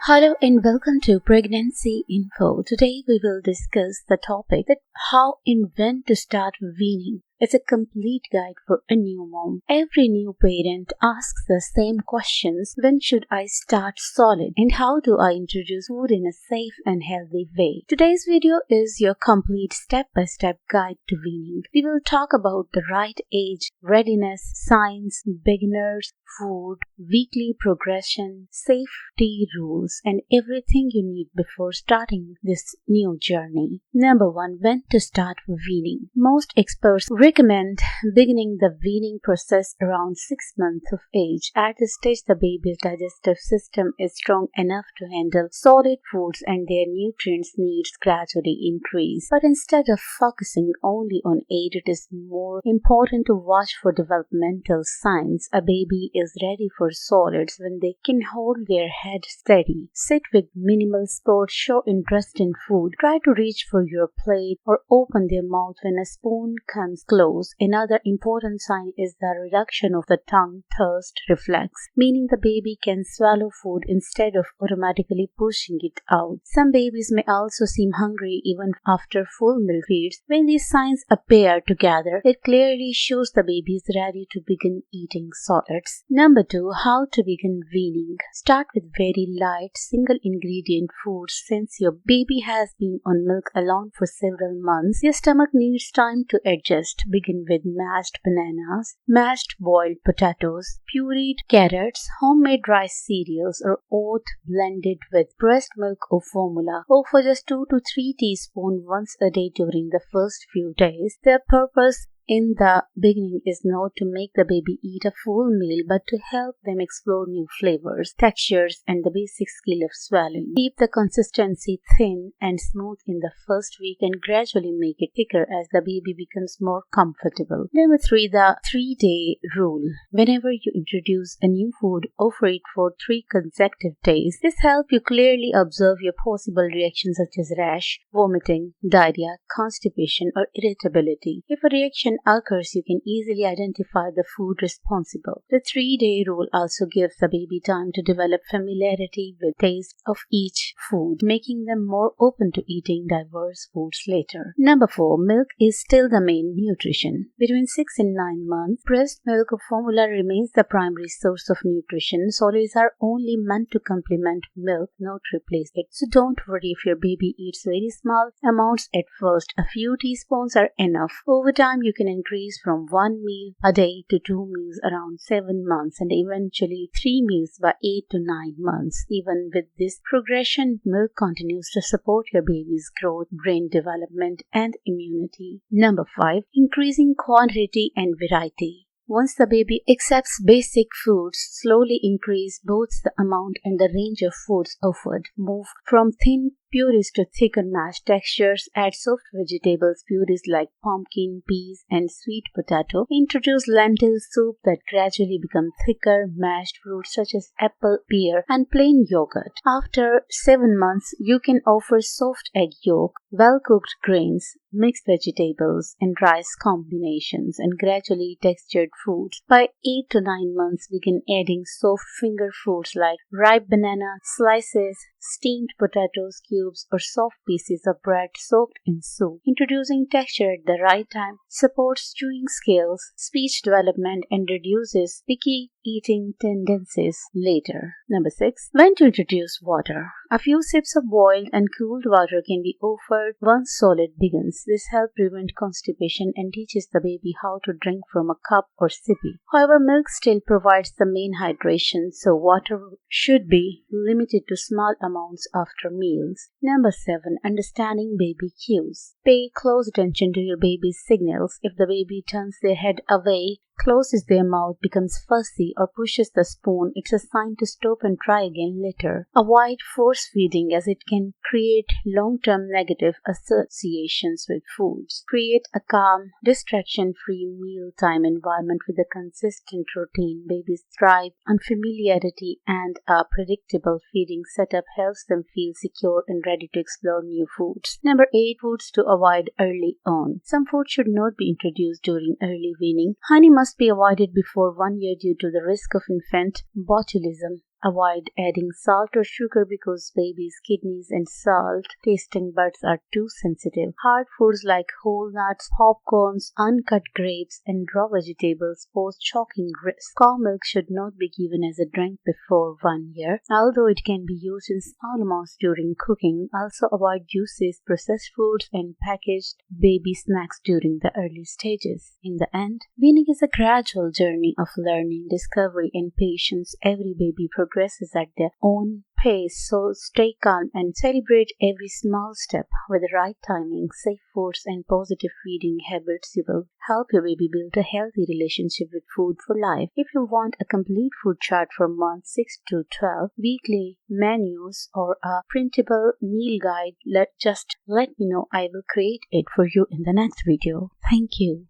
Hello and welcome to Pregnancy Info. Today we will discuss the topic that how and when to start weaning. It's a complete guide for a new mom. Every new parent asks the same questions. When should I start solid? And how do I introduce food in a safe and healthy way? Today's video is your complete step-by-step guide to weaning. We will talk about the right age, readiness, signs, beginners, food, weekly progression, safety rules, and everything you need before starting this new journey. Number 1. When to start weaning. Most experts recommend beginning the weaning process around 6 months of age. At this stage, the baby's digestive system is strong enough to handle solid foods and their nutrients needs gradually increase. But instead of focusing only on age, it is more important to watch for developmental signs. A baby is ready for solids when they can hold their head steady, sit with minimal support, show interest in food, try to reach for your plate, or open their mouth when a spoon comes close. Another important sign is the reduction of the tongue thirst reflex, meaning the baby can swallow food instead of automatically pushing it out. Some babies may also seem hungry even after full milk feeds. When these signs appear together, it clearly shows the baby is ready to begin eating solids. Number 2. How to begin weaning. Start with very light, single ingredient foods. Since your baby has been on milk alone for several months, your stomach needs time to adjust. Begin with mashed bananas, mashed boiled potatoes, pureed carrots, homemade rice cereals, or oat blended with breast milk or formula, or for just 2 to 3 teaspoons once a day during the first few days. Their purpose in the beginning is not to make the baby eat a full meal, but to help them explore new flavors, textures, and the basic skill of swallowing. Keep the consistency thin and smooth in the first week and gradually make it thicker as the baby becomes more comfortable. Number 3. The 3-day rule. Whenever you introduce a new food, offer it for 3 consecutive days. This helps you clearly observe your possible reactions such as rash, vomiting, diarrhea, constipation, or irritability. If a reaction occurs, you can easily identify the food responsible. The 3-day rule also gives the baby time to develop familiarity with the taste of each food, making them more open to eating diverse foods later. Number 4. Milk is still the main nutrition. Between 6 and 9 months, breast milk or formula remains the primary source of nutrition. Solids are only meant to complement milk, not replace it. So don't worry if your baby eats very small amounts at first. A few teaspoons are enough. Over time, you can increase from 1 meal a day to 2 meals around 7 months and eventually 3 meals by 8 to 9 months. Even with this progression, milk continues to support your baby's growth, brain development, and immunity. Number 5. Increasing quantity and variety. Once the baby accepts basic foods, slowly increase both the amount and the range of foods offered. Move from thin purees to thicker mashed textures. Add soft vegetables purees like pumpkin, peas, and sweet potato. Introduce lentil soup that gradually become thicker. Mashed fruits such as apple, pear, and plain yogurt. After 7 months, you can offer soft egg yolk, well-cooked grains, mixed vegetables, and rice combinations, and gradually textured foods. By 8 to 9 months, begin adding soft finger foods like ripe banana slices, steamed potatoes cubes, or soft pieces of bread soaked in soup. Introducing texture at the right time supports chewing skills, speech development, and reduces picky eating tendencies later. Number 6. When to introduce water. A few sips of boiled and cooled water can be offered once solid begins. This helps prevent constipation and teaches the baby how to drink from a cup or sippy. However, milk still provides the main hydration, so water should be limited to small amounts after meals. Number 7. Understanding baby cues. Pay close attention to your baby's signals. If the baby turns their head away, closes their mouth, becomes fussy, or pushes the spoon, it's a sign to stop and try again later. Avoid force feeding as it can create long-term negative associations with foods. Create a calm, distraction-free mealtime environment with a consistent routine. Babies thrive on familiarity, and a predictable feeding setup helps them feel secure and ready to explore new foods. Number 8. Foods to avoid early on. Some foods should not be introduced during early weaning. Honey must be avoided before 1 year due to the risk of infant botulism. Avoid adding salt or sugar because babies' kidneys and salt tasting buds are too sensitive. Hard foods like whole nuts, popcorns, uncut grapes, and raw vegetables pose shocking risk. Cow milk should not be given as a drink before 1 year, although it can be used in small amounts during cooking. Also avoid juices, processed foods, and packaged baby snacks during the early stages. In the end, weaning is a gradual journey of learning, discovery, and patience. Every baby progresses at their own pace, so stay calm and celebrate every small step. With the right timing, safe foods, and positive feeding habits, you will help your baby build a healthy relationship with food for life. If you want a complete food chart for months 6 to 12, weekly menus, or a printable meal guide, just let me know. I will create it for you in the next video. Thank you.